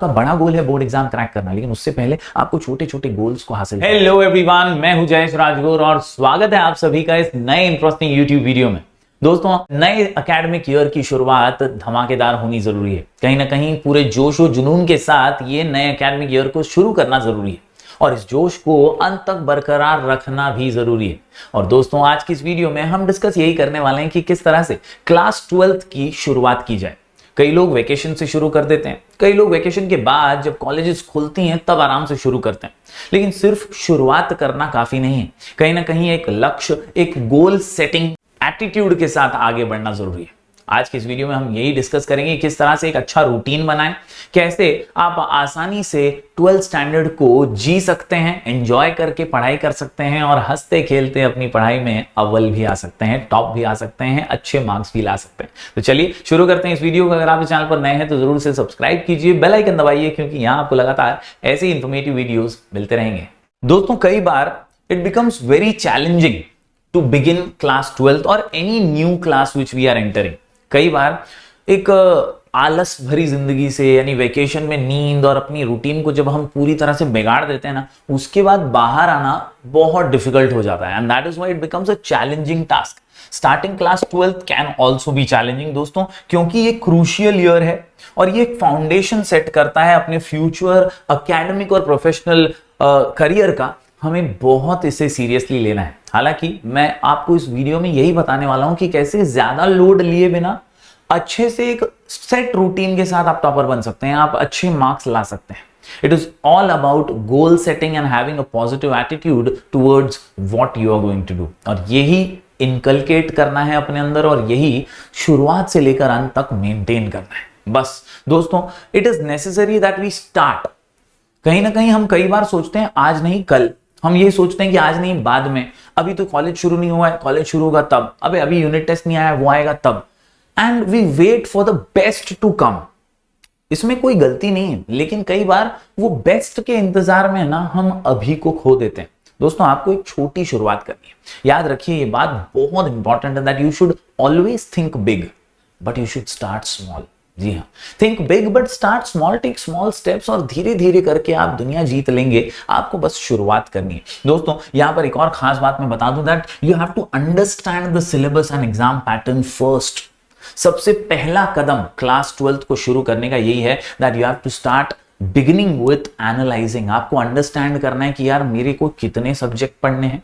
का बड़ा गोल है बोर्ड एग्जाम क्रैक करना, लेकिन उससे पहले आपको छोटे छोटे गोल्स को हासिल करना। हेलो एवरीवन, मैं हूं जयेश राजगुरु और स्वागत है आप सभी का इस नए इंटरेस्टिंग यूट्यूब वीडियो में। दोस्तों, नए एकेडमिक ईयर की शुरुआत धमाकेदार होनी जरूरी है। कहीं ना कहीं पूरे जोश और जुनून के साथ ये नए एकेडमिक ईयर को शुरू करना जरूरी है और इस जोश को अंत तक बरकरार रखना भी जरूरी है। और दोस्तों, आज की इस वीडियो में हम डिस्कस यही करने वाले हैं कि किस तरह से क्लास 12th की शुरुआत की जाए। कई लोग वेकेशन से शुरू कर देते हैं, कई लोग वेकेशन के बाद जब कॉलेजेस खुलती हैं तब आराम से शुरू करते हैं, लेकिन सिर्फ शुरुआत करना काफी नहीं है। कहीं ना कहीं एक लक्ष्य, एक गोल सेटिंग एटीट्यूड के साथ आगे बढ़ना जरूरी है। आज के इस वीडियो में हम यही डिस्कस करेंगे किस तरह से एक अच्छा रूटीन बनाएं, कैसे आप आसानी से 12th स्टैंडर्ड को जी सकते हैं, एंजॉय करके पढ़ाई कर सकते हैं और हंसते खेलते अपनी पढ़ाई में अव्वल भी आ सकते हैं, टॉप भी आ सकते हैं, अच्छे मार्क्स भी ला सकते हैं। तो चलिए शुरू करते हैं इस वीडियो को। अगर आप इस चैनल पर नए हैं तो जरूर से सब्सक्राइब कीजिए, बेल आइकन दबाइए, क्योंकि यहाँ आपको लगातार ऐसे इंफॉर्मेटिव वीडियोस मिलते रहेंगे। दोस्तों, कई बार it becomes very challenging to begin class 12th और any new class which we are entering. कई बार एक आलस भरी जिंदगी से, यानी वेकेशन में नींद और अपनी रूटीन को जब हम पूरी तरह से बिगाड़ देते हैं ना, उसके बाद बाहर आना बहुत डिफिकल्ट हो जाता है। And that is why it becomes a challenging task. Starting class 12th can also be challenging दोस्तों, क्योंकि ये क्रूशियल ईयर है और ये एक फाउंडेशन सेट करता है अपने फ्यूचर एकेडमिक और प्रोफेशनल करियर का। हमें बहुत इसे सीरियसली लेना है। हालांकि मैं आपको इस वीडियो में यही बताने वाला हूं कि कैसे ज्यादा लोड लिए बिना अच्छे से एक सेट रूटीन के साथ आप टॉपर बन सकते हैं, आप अच्छे मार्क्स ला सकते हैं। It is all about goal setting and having a positive attitude towards what you are going to do, और यही इनकलकेट करना है अपने अंदर और यही शुरुआत से लेकर अंत तक मेंटेन करना है। बस दोस्तों, it is necessary that we start. कहीं ना कहीं हम कई बार सोचते हैं आज नहीं कल, हम ये सोचते हैं कि आज नहीं बाद में, अभी तो कॉलेज शुरू नहीं हुआ है, कॉलेज शुरू होगा तब, अभी यूनिट टेस्ट नहीं आया, वो आएगा तब, and we wait for the best to come. इसमें कोई गलती नहीं है, लेकिन कई बार वो बेस्ट के इंतजार में ना हम अभी को खो देते हैं। दोस्तों, आपको एक छोटी शुरुआत करनी है। याद रखिए, ये बात बहुत इंपॉर्टेंट है that you should always think big but you should start small. जी हाँ, think big but start small, take small steps और धीरे धीरे करके आप दुनिया जीत लेंगे। आपको बस शुरुआत करनी है। दोस्तों, यहां पर एक और खास बात मैं बता दूं that you have to understand the syllabus and exam pattern first. सबसे पहला कदम क्लास 12th को शुरू करने का यही है that you have to start beginning with analysing. आपको अंडरस्टैंड करना है कि यार मेरे को कितने सब्जेक्ट पढ़ने हैं।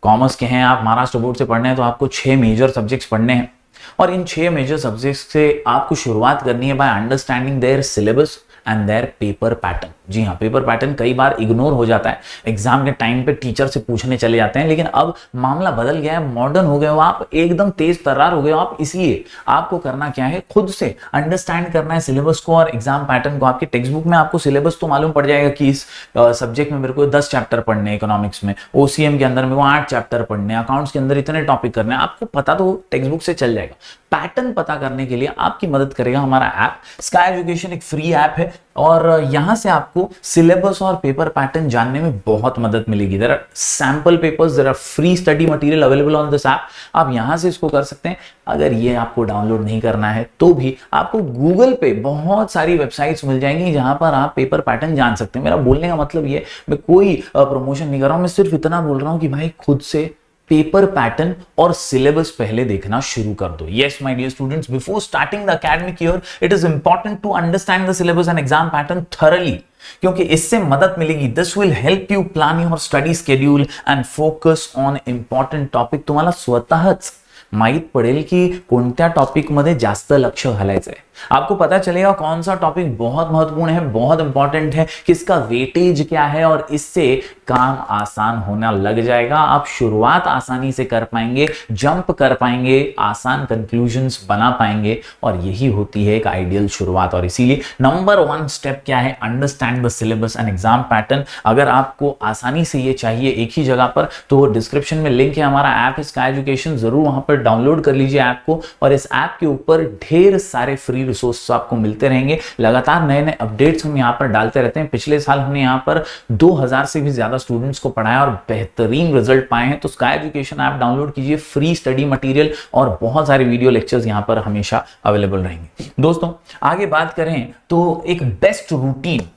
कॉमर्स के हैं आप, महाराष्ट्र बोर्ड से पढ़ने हैं तो आपको 6 मेजर सब्जेक्ट्स पढ़ने हैं और इन 6 मेजर सब्जेक्ट्स से आपको शुरुआत करनी है by understanding their syllabus and their paper pattern. जी हाँ, पेपर पैटर्न कई बार इग्नोर हो जाता है। एग्जाम के टाइम पे टीचर से पूछने चले जाते हैं, लेकिन अब मामला बदल गया है, मॉडर्न हो गए हो आप, एकदम तेज तर्रार हो गए हो आप। इसलिए आपको करना क्या है, खुद से अंडरस्टैंड करना है सिलेबस को और एग्जाम पैटर्न को। आपकी टेक्स्ट बुक में आपको सिलेबस तो मालूम पड़ जाएगा कि इस सब्जेक्ट में मेरे को 10 चैप्टर पढ़ने, इकोनॉमिक्स में, ओसीएम के अंदर मेरे को 8 चैप्टर पढ़ने, अकाउंट्स के अंदर इतने टॉपिक करने, आपको पता तो टेक्स्ट बुक से चल जाएगा। पैटर्न पता करने के लिए आपकी मदद करेगा हमारा ऐप स्काई एजुकेशन। एक फ्री ऐप है और यहां से आपको सिलेबस और पेपर पैटर्न जानने में बहुत मदद मिलेगी। There are sample papers, there are free study material available on this app. आप यहां से इसको कर सकते हैं। अगर ये आपको डाउनलोड नहीं करना है तो भी आपको गूगल पे बहुत सारी वेबसाइट्स मिल जाएंगी जहां पर आप पेपर पैटर्न जान सकते हैं। मेरा बोलने का मतलब ये, मैं कोई प्रमोशन नहीं कर रहा हूं, मैं सिर्फ इतना बोल रहा हूं कि भाई खुद से पेपर पैटर्न और सिलेबस पहले देखना शुरू कर दो। Yes my dear students, before starting the academic year it is important to understand the syllabus and exam pattern thoroughly, क्योंकि इससे मदद मिलेगी। This will help you plan your study schedule and focus on important topic. तुम्हाला स्वतःच माहित पडेल की कोणत्या टॉपिक मध्ये जास्त लक्ष घालायचं आहे। आपको पता चलेगा कौन सा टॉपिक बहुत महत्वपूर्ण है, बहुत इंपॉर्टेंट है, किसका वेटेज क्या है, और इससे काम आसान होना लग जाएगा। आप शुरुआत आसानी से कर पाएंगे, जंप कर पाएंगे, आसान कंक्लूजन्स बना पाएंगे, और यही होती है एक आइडियल शुरुआत। और इसीलिए नंबर 1 स्टेप क्या है, understand the syllabus and exam pattern. अगर आपको आसानी से ये चाहिए एक ही जगह पर, तो डिस्क्रिप्शन में लिंक है, हमारा ऐप है स्काई एजुकेशन, जरूर वहां पर डाउनलोड कर लीजिए ऐप को। और इस ऐप के ऊपर ढेर सारे फ्री फ्री रिसोर्स आपको मिलते रहेंगे। लगातार नए नए अपडेट्स हम यहाँ पर डालते रहते हैं। पिछले साल हमने यहाँ पर 2000 से भी ज्यादा स्टूडेंट्स को पढ़ाया और बेहतरीन रिजल्ट पाए हैं। तो स्काई एजुकेशन ऐप डाउनलोड कीजिए, फ्री स्टडी मटेरियल और बहुत सारे वीडियो लेक्चर्स यहाँ पर हमेशा अवेलेबल रहेंगे। दोस्तों आगे बात करें तो एक बेस्ट रूटीन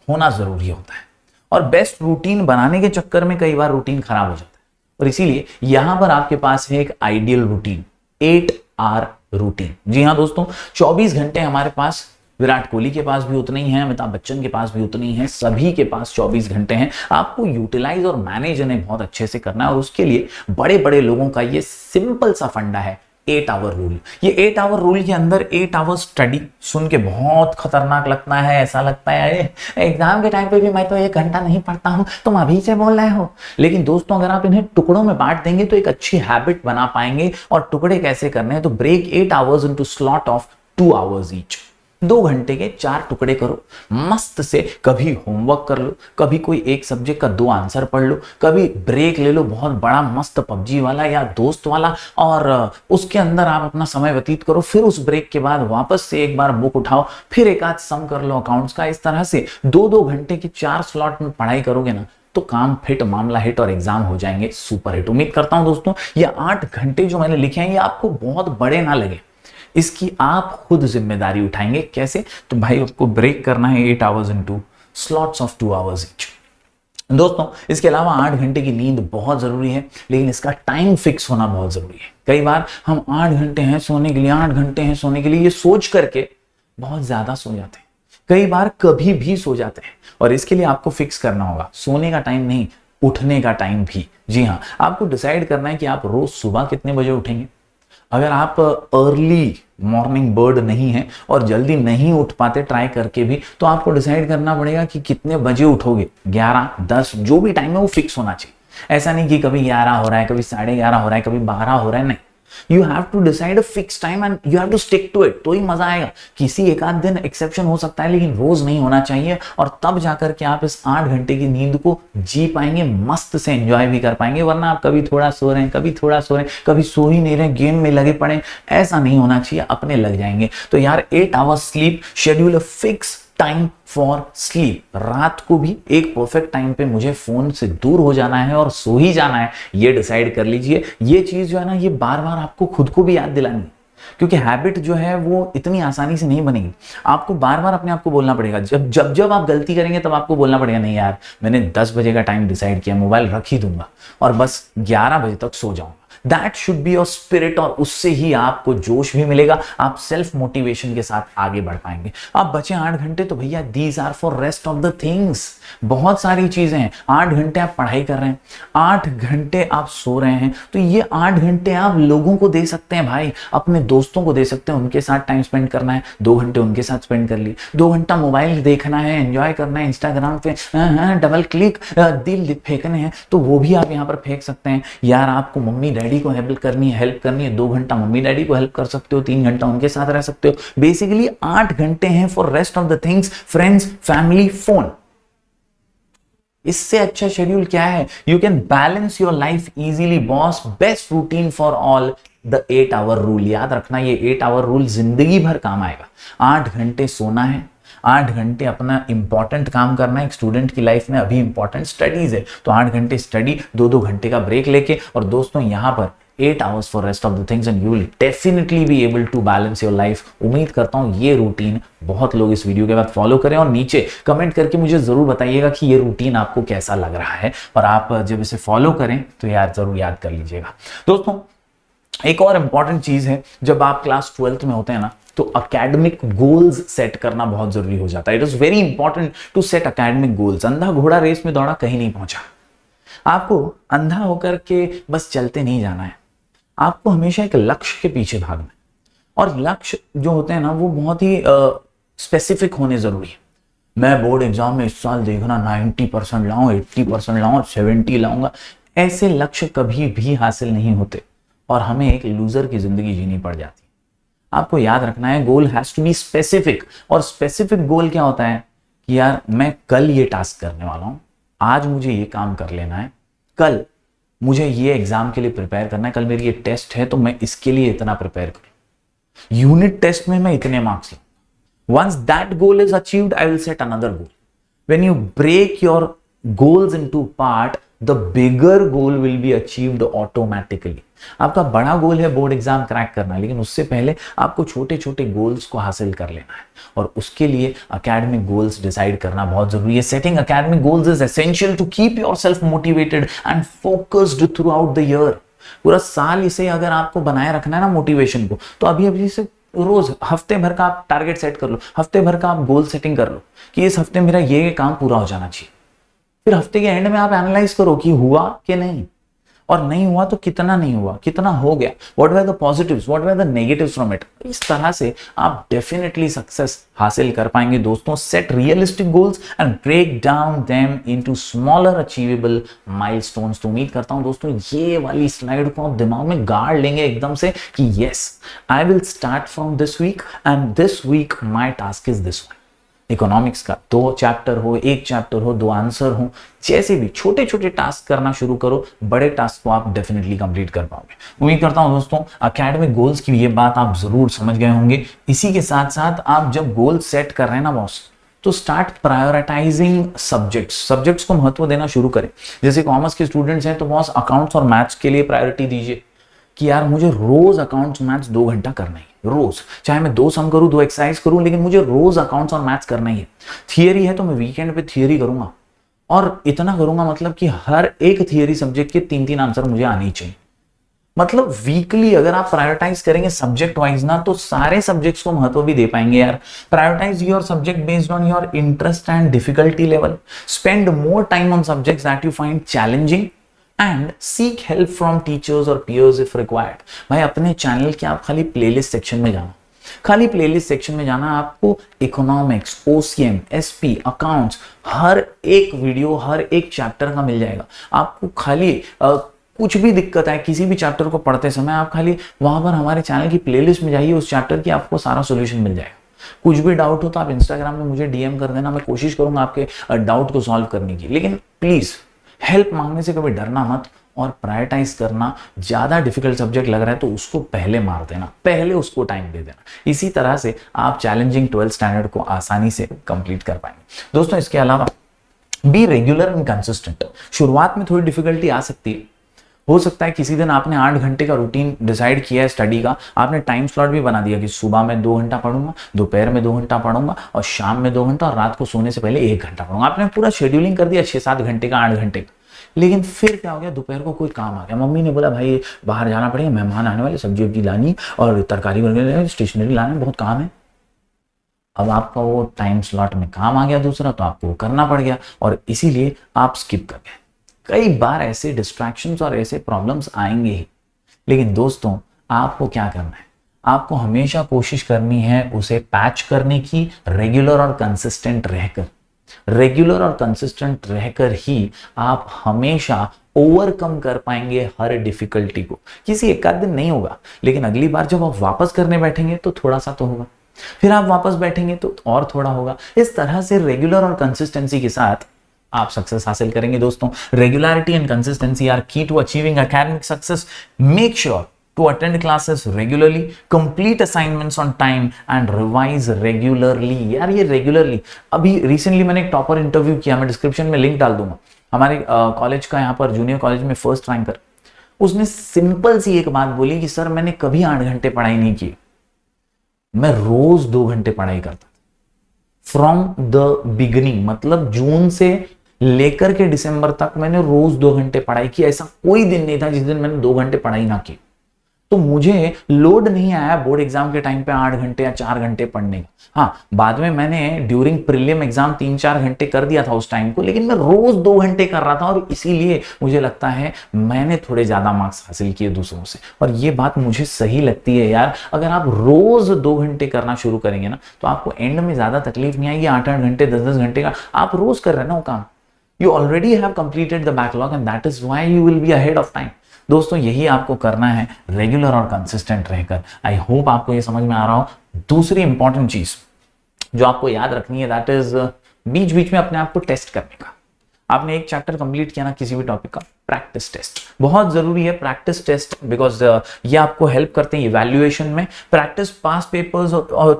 होना जरूरी होता है और बेस्ट रूटीन बनाने के चक्कर में कई बार रूटीन खराब हो जाता है और इसीलिए यहां पर आपके पास है एक आइडियल रूटीन, 8 आवर रूटीन। जी हां दोस्तों, 24 घंटे हमारे पास, विराट कोहली के पास भी उतने ही हैं, अमिताभ बच्चन के पास भी उतने ही हैं, सभी के पास 24 घंटे हैं। आपको यूटिलाइज और मैनेज इन्हें बहुत अच्छे से करना है और उसके लिए बड़े बड़े लोगों का ये सिंपल सा फंडा है, 8 आवर रूल। ये 8 आवर रूल के अंदर 8 आवर स्टडी। सुन के बहुत खतरनाक लगता है, ऐसा लगता है एग्जाम के टाइम पे भी मैं तो 1 घंटा नहीं पढ़ता हूं, तुम अभी से बोल रहे हो। लेकिन दोस्तों अगर आप इन्हें टुकड़ों में बांट देंगे तो एक अच्छी हैबिट बना पाएंगे। और टुकड़े कैसे करने हैं, तो break 8 hours into slot of 2 hours each. 2 घंटे के 4 टुकड़े करो, मस्त से कभी होमवर्क कर लो, कभी कोई एक सब्जेक्ट का 2 आंसर पढ़ लो, कभी ब्रेक ले लो बहुत बड़ा मस्त पबजी वाला या दोस्त वाला और उसके अंदर आप अपना समय व्यतीत करो। फिर उस ब्रेक के बाद वापस से एक बार बुक उठाओ, फिर एक आध सम कर लो अकाउंट्स का। इस तरह से 2-2 घंटे के 4 स्लॉट में पढ़ाई करोगे ना तो काम फिट, मामला हिट और एग्जाम हो जाएंगे सुपर हिट। उम्मीद करता हूं दोस्तों ये 8 घंटे जो मैंने लिखे हैं ये आपको बहुत बड़े ना लगे, इसकी आप खुद जिम्मेदारी उठाएंगे। कैसे, तो भाई आपको ब्रेक करना है 8 hours into slots of 2 hours each. दोस्तों इसके अलावा 8 घंटे की नींद बहुत जरूरी है, लेकिन इसका टाइम फिक्स होना बहुत जरूरी है। कई बार हम 8 घंटे हैं सोने के लिए, 8 घंटे हैं सोने के लिए, ये सोच करके बहुत ज्यादा सो जाते हैं, कई बार कभी भी सो जाते हैं। और इसके लिए आपको फिक्स करना होगा सोने का टाइम नहीं, उठने का टाइम भी। जी हाँ, आपको डिसाइड करना है कि आप रोज सुबह कितने बजे उठेंगे। अगर आप अर्ली मॉर्निंग बर्ड नहीं है और जल्दी नहीं उठ पाते ट्राई करके भी, तो आपको डिसाइड करना पड़ेगा कि कितने बजे उठोगे। 11, 10 जो भी टाइम है वो फिक्स होना चाहिए। ऐसा नहीं कि कभी 11 हो रहा है, कभी 11:30 हो रहा है, कभी 12 हो रहा है, नहीं। You have to decide a fix time and you have to stick to it, तो ही मजा आएगा। किसी एक आध दिन एक्सेप्शन हो सकता है लेकिन रोज नहीं होना चाहिए, और तब जाकर के आप इस 8 घंटे की नींद को जी पाएंगे, मस्त से एंजॉय भी कर पाएंगे। वरना आप कभी थोड़ा सो रहे हैं, कभी थोड़ा सो रहे हैं, कभी सो ही नहीं रहे, गेम में लगे पड़े, ऐसा नहीं होना चाहिए, अपने लग जाएंगे। तो यार 8 hours sleep, schedule a fix time for sleep. रात को भी एक परफेक्ट टाइम पे मुझे फोन से दूर हो जाना है और सो ही जाना है, ये डिसाइड कर लीजिए। ये चीज जो है ना, ये बार बार आपको खुद को भी याद दिलानी है, क्योंकि हैबिट जो है वो इतनी आसानी से नहीं बनेगी। आपको बार बार अपने आप को बोलना पड़ेगा। जब आप गलती करेंगे तब आपको बोलना पड़ेगा, नहीं यार मैंने 10 बजे का टाइम डिसाइड किया, मोबाइल रख ही दूंगा और बस 11 बजे तक सो जाऊंगा। That should be your spirit, और उससे ही आपको जोश भी मिलेगा, आप सेल्फ मोटिवेशन के साथ आगे बढ़ पाएंगे। आप बचे 8 घंटे तो भैया these are for rest of the things. बहुत सारी चीजें हैं। 8 घंटे आप पढ़ाई कर रहे हैं, 8 घंटे आप सो रहे हैं, तो ये 8 घंटे आप लोगों को दे सकते हैं भाई, अपने दोस्तों को दे सकते हैं, उनके साथ टाइम स्पेंड करना है, 2 घंटे उनके साथ स्पेंड कर लिए, 2 घंटा मोबाइल देखना है, एंजॉय करना है, इंस्टाग्राम पे डबल क्लिक दिल फेंकने हैं तो वो भी आप यहाँ पर फेंक सकते हैं। यार आपको मम्मी डैडी को हेल्प करनी है, 2 घंटा मम्मी डैडी को हेल्प कर सकते हो, 3 घंटा उनके साथ रह सकते हो। बेसिकली 8 घंटे हैं for rest of the things, friends, family, phone. इससे अच्छा शेड्यूल क्या है? You can balance your life easily boss. Best routine for all, the 8 hour rule. याद रखना, ये 8 आवर रूल जिंदगी भर काम आएगा। 8 घंटे सोना है, 8 घंटे अपना इंपॉर्टेंट काम करना है। एक स्टूडेंट की लाइफ में अभी इंपॉर्टेंट स्टडीज है, तो 8 घंटे स्टडी, 2-2 घंटे का ब्रेक लेके, और दोस्तों यहां पर 8 hours for rest of the things, and you will definitely be able to balance your life. उम्मीद करता हूं ये रूटीन बहुत लोग इस वीडियो के बाद फॉलो करें, और नीचे कमेंट करके मुझे जरूर बताइएगा कि ये रूटीन आपको कैसा लग रहा है, और आप जब इसे फॉलो करें तो यार जरूर याद कर लीजिएगा। दोस्तों एक और इंपॉर्टेंट चीज है, जब आप क्लास 12th में होते हैं ना, तो एकेडमिक गोल्स सेट करना बहुत जरूरी हो जाता है। It is very important to set academic goals. अंधा घोड़ा रेस में दौड़ा कहीं नहीं पहुंचा। आपको अंधा होकर के बस चलते नहीं जाना है, आपको हमेशा एक लक्ष्य के पीछे भागना है, और लक्ष्य जो होते हैं ना वो बहुत ही स्पेसिफिक होने जरूरी है। मैं बोर्ड एग्जाम में इस साल देखना 90% लाऊं, 80% लाऊं, 70 लाऊंगा, ऐसे लक्ष्य कभी भी हासिल नहीं होते और हमें एक लूजर की जिंदगी जीनी पड़ जाती है। आपको याद रखना है, goal has to be specific. और स्पेसिफिक गोल क्या होता है कि यार मैं कल ये टास्क करने वाला हूं, आज मुझे ये काम कर लेना है, कल मुझे ये एग्जाम के लिए प्रिपेयर करना है, कल मेरी ये टेस्ट है तो मैं इसके लिए इतना प्रिपेयर करूं, यूनिट टेस्ट में मैं इतने मार्क्स लूं। Once that goal is achieved, I will set another goal. When you break your goals into part, the bigger goal will be achieved automatically. आपका बड़ा गोल है बोर्ड एग्जाम क्रैक करना, लेकिन उससे पहले आपको छोटे छोटे गोल्स को हासिल कर लेना है और उसके लिए एकेडमिक गोल्स डिसाइड करना बहुत जरूरी है. Setting academic goals is essential to keep yourself motivated and focused throughout the year. पूरा साल इसे अगर आपको बनाए रखना है ना मोटिवेशन को, तो अभी से रोज हफ्ते भर का आप टारगेट सेट कर लो, हफ्ते भर का आप गोल सेटिंग कर लो कि इस हफ्ते मेरा ये काम पूरा हो जाना चाहिए. फिर हफ्ते के एंड में आप एनालाइज करो कि हुआ कि नहीं, और नहीं हुआ तो कितना नहीं हुआ, कितना हो गया, what were the positives, what were the negatives from it. इस तरह से आप डेफिनेटली सक्सेस हासिल कर पाएंगे दोस्तों. Set realistic goals and break down them into smaller achievable milestones. तो उम्मीद करता हूं दोस्तों ये वाली स्लाइड को आप दिमाग में गाड़ लेंगे एकदम से कि yes, I will start from this week and this week my task is this one. Economics का 2 चैप्टर हो, 1 चैप्टर हो, 2 आंसर हो, जैसे भी छोटे छोटे टास्क करना शुरू करो, बड़े टास्क को आप डेफिनेटली कंप्लीट कर पाओगे. उम्मीद करता हूं दोस्तों एकेडमिक गोल्स की ये बात आप जरूर समझ गए होंगे. इसी के साथ साथ आप जब गोल सेट कर रहे हैं ना बॉस, तो स्टार्ट प्रायोरिटाइजिंग सब्जेक्ट्स को महत्व देना शुरू करें. जैसे कॉमर्स के स्टूडेंट्स हैं तो बॉस अकाउंट्स और मैथ्स के लिए प्रायोरिटी दीजिए कि यार मुझे रोज अकाउंट्स मैथ्स 2 घंटा करना ही, रोज, चाहे मैं 2 सम करूं, 2 एक्सरसाइज करूं, लेकिन मुझे रोज अकाउंट्स और मैथ्स करना ही है. थियरी है तो मैं वीकेंड पे थियरी करूंगा, और इतना करूंगा मतलब कि हर एक थियरी सब्जेक्ट के 3-3 आंसर मुझे आने ही चाहिए. मतलब वीकली अगर आप प्रायोरिटाइज करेंगे सब्जेक्ट वाइज ना, तो सारे सब्जेक्ट्स को महत्व भी दे पाएंगे यार. Prioritise your subject based on your interest and difficulty level. Spend more time on subjects that you find challenging and seek help from teachers और पियर्स इफ रिक्वायर्ड. भाई अपने चैनल के आप खाली प्लेलिस्ट सेक्शन में जाना, खाली प्लेलिस्ट सेक्शन में जाना, आपको इकोनॉमिक्स, ओसीएम, एसपी, अकाउंट्स, हर एक वीडियो हर एक चैप्टर का मिल जाएगा. आपको खाली कुछ भी दिक्कत है किसी भी चैप्टर को पढ़ते समय, आप खाली वहां पर हमारे चैनल की प्लेलिस्ट में जाइए, उस चैप्टर की आपको सारा सोल्यूशन मिल जाएगा. कुछ भी डाउट हो तो आप इंस्टाग्राम में मुझे डीएम कर देना, मैं कोशिश करूंगा आपके डाउट को सॉल्व करने की. लेकिन प्लीज हेल्प मांगने से कभी डरना मत, और प्रायोरिटाइज करना. ज्यादा डिफिकल्ट सब्जेक्ट लग रहा है तो उसको पहले मार देना, पहले उसको टाइम दे देना. इसी तरह से आप चैलेंजिंग 12th स्टैंडर्ड को आसानी से कंप्लीट कर पाएंगे दोस्तों. इसके अलावा बी रेगुलर एंड कंसिस्टेंट. शुरुआत में थोड़ी डिफिकल्टी आ सकती है, हो सकता है किसी दिन आपने 8 घंटे का रूटीन डिसाइड किया है स्टडी का, आपने टाइम स्लॉट भी बना दिया कि सुबह में 2 घंटा पढ़ूंगा, दोपहर में 2 घंटा पढ़ूंगा, और शाम में 2 घंटा, और रात को सोने से पहले 1 घंटा पढ़ूंगा. आपने पूरा शेड्यूलिंग कर दिया 6-7 घंटे का, 8 घंटे का. लेकिन फिर क्या हो गया, दोपहर को कोई काम आ गया, मम्मी ने बोला भाई बाहर जाना पड़ेगा, मेहमान आने वाले, सब्जी वब्जी लानी और तरकारी वगैरह स्टेशनरी लाना, बहुत काम है. अब आपका वो टाइम स्लॉट में काम आ गया दूसरा, तो आपको वो करना पड़ गया, और इसीलिए आप स्किप कर गए. कई बार ऐसे डिस्ट्रैक्शंस और ऐसे प्रॉब्लम्स आएंगे ही, लेकिन दोस्तों आपको क्या करना है, आपको हमेशा कोशिश करनी है उसे पैच करने की, रेगुलर और कंसिस्टेंट रहकर. रेगुलर और कंसिस्टेंट रहकर ही आप हमेशा ओवरकम कर पाएंगे हर डिफिकल्टी को. किसी एक आध दिन नहीं होगा, लेकिन अगली बार जब आप वापस करने बैठेंगे तो थोड़ा सा तो होगा, फिर आप वापस बैठेंगे तो और थोड़ा होगा. इस तरह से रेगुलर और कंसिस्टेंसी के साथ आप सक्सेस हासिल करेंगे दोस्तों. Regularity and consistency are key to achieving academic success. Make sure to attend classes regularly, complete assignments on time and revise regularly. यार ये regularly, अभी recently मैंने एक टॉपर इंटरव्यू किया, मैं डिस्क्रिप्शन में लिंक डाल दूंगा, हमारे कॉलेज का, यहाँ पर जूनियर कॉलेज में फर्स्ट रैंकर. उसने सिंपल सी एक बात बोली कि सर मैंने कभी 8 घंटे पढ़ाई नहीं की, मैं रोज 2 घंटे पढ़ाई करता फ्रॉम द बिगिनिंग. मतलब जून से लेकर के दिसंबर तक मैंने रोज 2 घंटे पढ़ाई की. ऐसा कोई दिन नहीं था जिस दिन मैंने 2 घंटे पढ़ाई ना की. तो मुझे लोड नहीं आया बोर्ड एग्जाम के टाइम पे 8 घंटे या 4 घंटे पढ़ने का. हाँ, बाद में मैंने ड्यूरिंग प्रीलिम एग्जाम 3-4 घंटे कर दिया था उस टाइम को, लेकिन मैं रोज 2 घंटे कर रहा था, और इसीलिए मुझे लगता है मैंने थोड़े ज्यादा मार्क्स हासिल किए दूसरों से. और ये बात मुझे सही लगती है यार. अगर आप रोज 2 घंटे करना शुरू करेंगे ना, तो आपको एंड में ज्यादा तकलीफ नहीं आएगी. 8-8 घंटे 10-10 घंटे का आप रोज कर रहे हैं ना वो काम. You already have completed the backlog and that is why you will be ahead of time. दोस्तों यही आपको करना है रेगुलर और कंसिस्टेंट रहकर. आई होप आपको ये समझ में आ रहा हो. दूसरी इंपॉर्टेंट चीज जो आपको याद रखनी है, दैट इज बीच बीच में अपने आप को टेस्ट करने का. आपने एक चैप्टर कंप्लीट किया ना किसी भी टॉपिक का, प्रैक्टिस टेस्ट बहुत जरूरी है। प्रैक्टिस टेस्ट बिकॉज ये आपको हेल्प करते हैं इवैल्यूएशन में। Practice past papers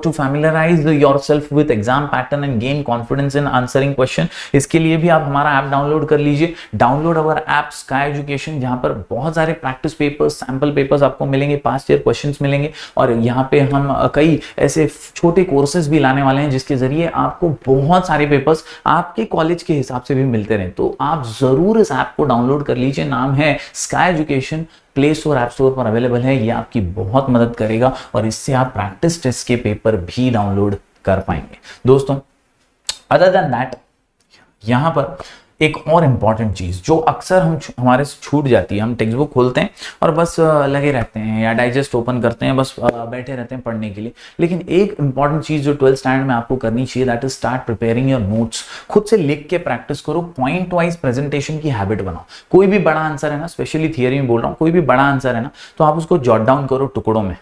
to familiarise yourself with exam pattern and gain confidence in answering question. इसके लिए भी आप हमारा ऐप डाउनलोड कर लीजिए। Download our app Sky Education, जहां पर बहुत सारे प्रैक्टिस पेपर्स, सैंपल पेपर्स आपको मिलेंगे, पास्ट ईयर क्वेश्चंस मिलेंगे, और यहाँ पे हम कई ऐसे छोटे कोर्सेज भी लाने वाले हैं जिसके जरिए आपको बहुत सारे पेपर्स आपके कॉलेज के हिसाब से भी मिलते रहे। तो आप जरूर इस ऐप को डाउनलोड कर लीजिए। नाम है sky education, play store, app store पर अवेलेबल है। ये आपकी बहुत मदद करेगा और इससे आप प्रैक्टिस टेस्ट के पेपर भी डाउनलोड कर पाएंगे। दोस्तों, अदर देन दैट, यहां पर एक और इंपॉर्टेंट चीज जो अक्सर हमारे से छूट जाती है, हम टेक्स्ट बुक खोलते हैं और बस लगे रहते हैं या डाइजेस्ट ओपन करते हैं, बस बैठे रहते हैं पढ़ने के लिए। लेकिन एक इंपॉर्टेंट चीज जो 12th स्टैंडर्ड में आपको करनी चाहिए, that is start preparing your notes. खुद से लिख के प्रैक्टिस करो, पॉइंट वाइज प्रेजेंटेशन की हैबिट बनाओ। कोई भी बड़ा आंसर है ना, स्पेशली थियरी में बोल रहा हूँ, कोई भी बड़ा आंसर है ना, तो आप उसको जॉट डाउन करो टुकड़ों में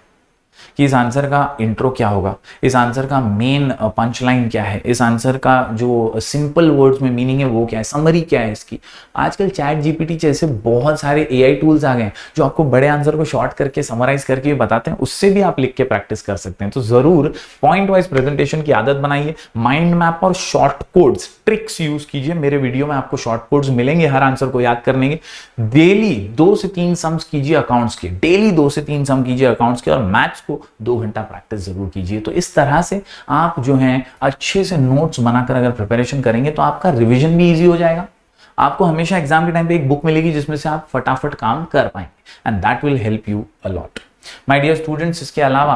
कि इस आंसर का इंट्रो क्या होगा, इस आंसर का मेन पंच लाइन क्या है, इस आंसर का जो सिंपल वर्ड्स में मीनिंग है वो क्या है, समरी क्या है इसकी। आजकल चैट जीपीटी जैसे बहुत सारे एआई टूल्स आ गए हैं जो आपको बड़े आंसर को शॉर्ट करके समराइज करके बताते हैं, उससे भी आप लिख के प्रैक्टिस कर सकते हैं। तो जरूर पॉइंट वाइज प्रेजेंटेशन की आदत बनाइए। माइंड मैप और शॉर्ट कोड्स, ट्रिक्स यूज कीजिए। मेरे वीडियो में आपको शॉर्ट कोड्स मिलेंगे हर आंसर को याद करने के। डेली 2 से 3 सम्स कीजिए अकाउंट्स के, डेली 2 से 3 सम कीजिए अकाउंट्स के, और मैथ्स को 2 घंटा प्रैक्टिस जरूर कीजिए। तो इस तरह से आप जो हैं अच्छे से नोट्स बनाकर अगर प्रिपरेशन करेंगे तो आपका रिवीजन भी इजी हो जाएगा। आपको हमेशा एग्जाम के टाइम पे एक बुक मिलेगी जिसमें से आप फटाफट काम कर पाएंगे, and that will help you a lot. My dear students, इसके अलावा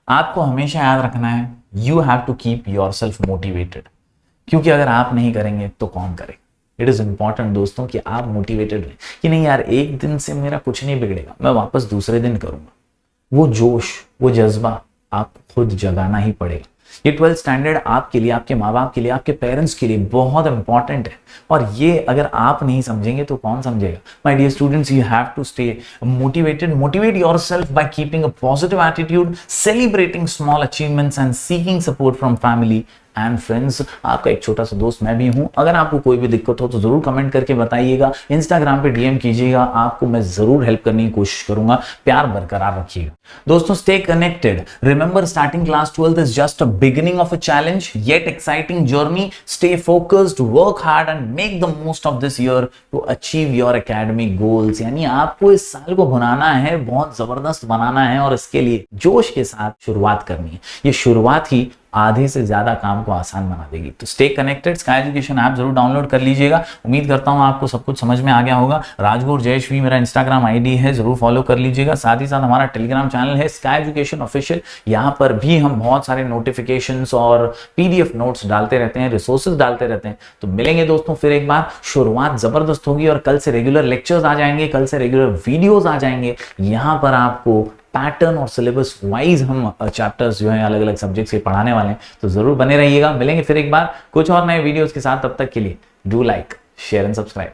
आपको हमेशा याद रखना है, you have to keep yourself motivated, क्योंकि अगर आप नहीं करेंगे तो कौन करेगा। इट इज इंपॉर्टेंट दोस्तों कि आप मोटिवेटेड रहें कि नहीं यार, एक दिन से मेरा कुछ नहीं बिगड़ेगा, मैं वापस दूसरे दिन करूंगा। वो जोश, वो जज्बा आपको खुद जगाना ही पड़ेगा। ये 12th स्टैंडर्ड आपके लिए, आपके माँ बाप के लिए, आपके पेरेंट्स के लिए बहुत इंपॉर्टेंट है, और ये अगर आप नहीं समझेंगे तो कौन समझेगा। My dear students, you have to stay motivated. Motivate yourself by keeping a positive attitude, celebrating small achievements and seeking support from family and friends. आपका एक छोटा सा दोस्त मैं भी हूं। अगर आपको कोई भी दिक्कत हो तो जरूर कमेंट करके बताइएगा, इंस्टाग्राम पे डीएम कीजिएगा, आपको मैं जरूर हेल्प करने की कोशिश करूंगा। प्यार बरकरार रखिएगा। दोस्तों, stay connected. Remember, starting class 12th is just a beginning of a challenge yet exciting journey. Stay focused, work hard and make the most of this year to achieve your academic goals. यानी आपको इस साल को बनाना है, बहुत जबरदस्त बनाना है, और इसके लिए जोश के साथ शुरुआत करनी है। ये शुरुआत ही आधे से ज्यादा काम को आसान बना देगी। तो stay connected. Sky education app जरूर डाउनलोड कर लीजिएगा। उम्मीद करता हूं आपको सब कुछ समझ में आ गया होगा। राजगौर जयश्वी मेरा इंस्टाग्राम आईडी है, जरूर फॉलो कर लीजिएगा। साथ ही साथ हमारा टेलीग्राम चैनल है स्काई एजुकेशन ऑफिशियल, यहाँ पर भी हम बहुत सारे नोटिफिकेशंस और पीडीएफ नोट्स डालते रहते हैं, रिसोर्सेज डालते रहते हैं। तो मिलेंगे दोस्तों फिर एक बार। शुरुआत जबरदस्त होगी और कल से रेगुलर लेक्चर्स आ जाएंगे, कल से रेगुलर वीडियोज आ जाएंगे। यहाँ पर आपको पैटर्न और सिलेबस वाइज हम चैप्टर्स जो है अलग अलग सब्जेक्ट्स के पढ़ाने वाले हैं। तो जरूर बने रहिएगा। मिलेंगे फिर एक बार कुछ और नए वीडियोस के साथ। तब तक के लिए do like, share and subscribe.